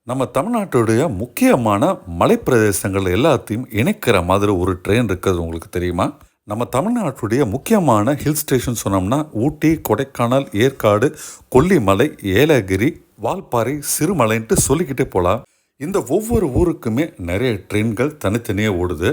நம்ம தமிழ்நாட்டுடைய முக்கியமான மலைப்பிரதேசங்கள் எல்லாத்தையும் இணைக்கிற மாதிரி ஒரு ட்ரெயின் இருக்கிறது உங்களுக்கு தெரியுமா? நம்ம தமிழ்நாட்டுடைய முக்கியமான ஹில் ஸ்டேஷன் சொன்னோம்னா ஊட்டி, கொடைக்கானல், ஏற்காடு, கொல்லிமலை, ஏலகிரி, வால்பாறை, சிறுமலைன்ட்டு சொல்லிக்கிட்டே போகலாம். இந்த ஒவ்வொரு ஊருக்குமே நிறைய ட்ரெயின்கள் தனித்தனியாக ஓடுது.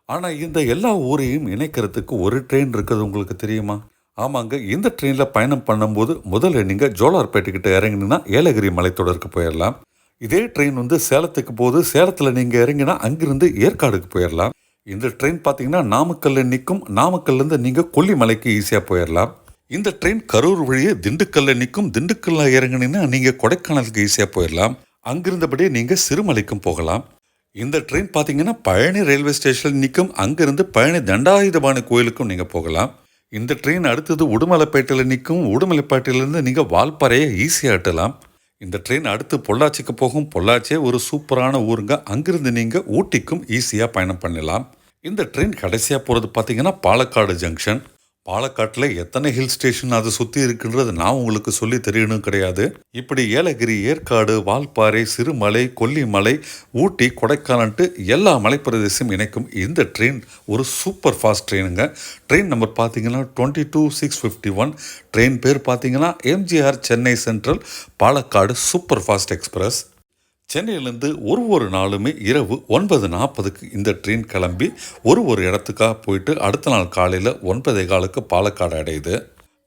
ஆனால் இந்த எல்லா ஊரையும் இணைக்கிறதுக்கு ஒரு ட்ரெயின் இருக்கிறது உங்களுக்கு தெரியுமா? ஆமாங்க, இந்த ட்ரெயினில் பயணம் பண்ணும்போது முதல்ல நீங்கள் ஜோலார்பேட்டைக்கிட்ட இறங்கினா ஏலகிரி மலைத்தொடருக்கு போயிடலாம். இதே ட்ரெயின் சேலத்துக்கு போகுது. சேலத்தில் நீங்கள் இறங்கினா அங்கிருந்து ஏற்காடுக்கு போயிடலாம். இந்த ட்ரெயின் பார்த்தீங்கன்னா நாமக்கல்ல நிற்கும். நாமக்கல்லேருந்து நீங்கள் கொல்லிமலைக்கு ஈஸியாக போயிடலாம். இந்த ட்ரெயின் கரூர் வழியே திண்டுக்கல்ல நிற்கும். திண்டுக்கல்ல இறங்கினீங்கன்னா நீங்கள் கொடைக்கானலுக்கு ஈஸியாக போயிடலாம். அங்கிருந்தபடியே நீங்கள் சிறுமலைக்கும் போகலாம். இந்த ட்ரெயின் பார்த்தீங்கன்னா பழனி ரயில்வே ஸ்டேஷனில் நிற்கும். அங்கிருந்து பழனி தண்டாயுதபாணி கோயிலுக்கும் நீங்கள் போகலாம். இந்த ட்ரெயின் அடுத்தது உடுமலைப்பேட்டையில் நிற்கும். உடுமலைப்பேட்டையிலேருந்து நீங்கள் வால்பாறையை ஈஸியாக எட்டலாம். இந்த ட்ரெயின் அடுத்து பொள்ளாச்சிக்கு போகும். பொள்ளாச்சியே ஒரு சூப்பரான ஊருங்க. அங்கிருந்து நீங்கள் ஊட்டிக்கும் ஈஸியாக பயணம் பண்ணலாம். இந்த ட்ரெயின் கடைசியாக போகிறது பார்த்தீங்கன்னா பாலக்காடு ஜங்ஷன். பாலக்காட்டில் எத்தனை ஹில் ஸ்டேஷன் அதை சுற்றி இருக்குன்றது நான் உங்களுக்கு சொல்லி தெரியணும் கிடையாது. இப்படி ஏலகிரி, ஏற்காடு, வால்பாறை, சிறுமலை, கொல்லிமலை, ஊட்டி, கொடைக்கானல்ட்டு எல்லா மலைப்பிரதேசம் இணைக்கும் இந்த ட்ரெயின் ஒரு சூப்பர் ஃபாஸ்ட் ட்ரெயினுங்க. ட்ரெயின் நம்பர் பார்த்தீங்கன்னா 22-651. ட்ரெயின் பேர் பார்த்தீங்கன்னா MGR Chennai central Palakkad super fast express. சென்னையிலேருந்து ஒரு நாளுமே இரவு 9:40க்கு இந்த ட்ரெயின் கிளம்பி ஒரு இடத்துக்காக போயிட்டு அடுத்த நாள் காலையில் 9:15க்கு பாலக்காடு அடையுது.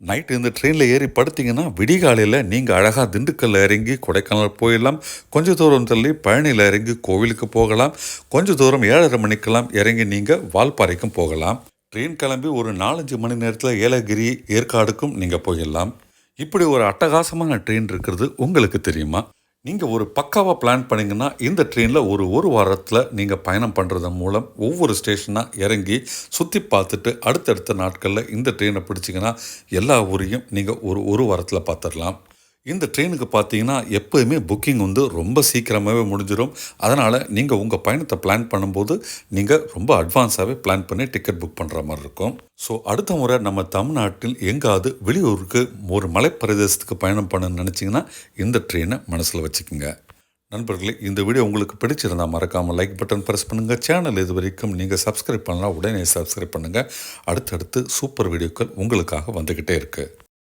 நைட்டு இந்த ட்ரெயினில் ஏறி படுத்திங்கன்னா விடிகாலையில் நீங்கள் அழகாக திண்டுக்கல்ல இறங்கி கொடைக்கானல் போயிடலாம். கொஞ்சம் தூரம் தள்ளி பழனியில் இறங்கி கோவிலுக்கு போகலாம். கொஞ்சம் தூரம் 7:30 மணிக்கெல்லாம் இறங்கி நீங்கள் வால்பாறைக்கும் போகலாம். ட்ரெயின் கிளம்பி ஒரு 4-5 மணி நேரத்தில் ஏலகிரி, ஏற்காடுக்கும் நீங்கள் போயிடலாம். இப்படி ஒரு அட்டகாசமான ட்ரெயின் இருக்கிறது உங்களுக்கு தெரியுமா? நீங்கள் ஒரு பக்காவாக பிளான் பண்ணிங்கன்னா இந்த ட்ரெயினில் ஒரு வாரத்தில் நீங்கள் பயணம் பண்ணுறதன் மூலம் ஒவ்வொரு ஸ்டேஷனாக இறங்கி சுற்றி பார்த்துட்டு அடுத்தடுத்த நாட்களில் இந்த ட்ரெயினை பிடிச்சிங்கன்னா எல்லா ஊரையும் நீங்கள் ஒரு வாரத்தில் பார்த்துடலாம். இந்த ட்ரெயினுக்கு பார்த்தீங்கன்னா எப்போயுமே புக்கிங் ரொம்ப சீக்கிரமாகவே முடிஞ்சிடும். அதனால் நீங்கள் உங்கள் பயணத்தை பிளான் பண்ணும்போது நீங்கள் ரொம்ப அட்வான்ஸாகவே பிளான் பண்ணி டிக்கெட் புக் பண்ணுற மாதிரி இருக்கும். ஸோ அடுத்த முறை நம்ம தமிழ்நாட்டில் எங்காவது வெளியூருக்கு ஒரு மலைப்பிரதேசத்துக்கு பயணம் பண்ணணும்னு நினச்சிங்கன்னா இந்த ட்ரெயினை மனசில் வச்சுக்கோங்க. நண்பர்களே, இந்த வீடியோ உங்களுக்கு பிடிச்சிருந்தால் மறக்காமல் லைக் பட்டன் ப்ரெஸ் பண்ணுங்கள். சேனல் இது வரைக்கும் நீங்கள் சப்ஸ்கிரைப் பண்ணலாம், உடனே சப்ஸ்கிரைப் பண்ணுங்கள். அடுத்தடுத்து சூப்பர் வீடியோக்கள் உங்களுக்காக வந்துக்கிட்டே இருக்குது.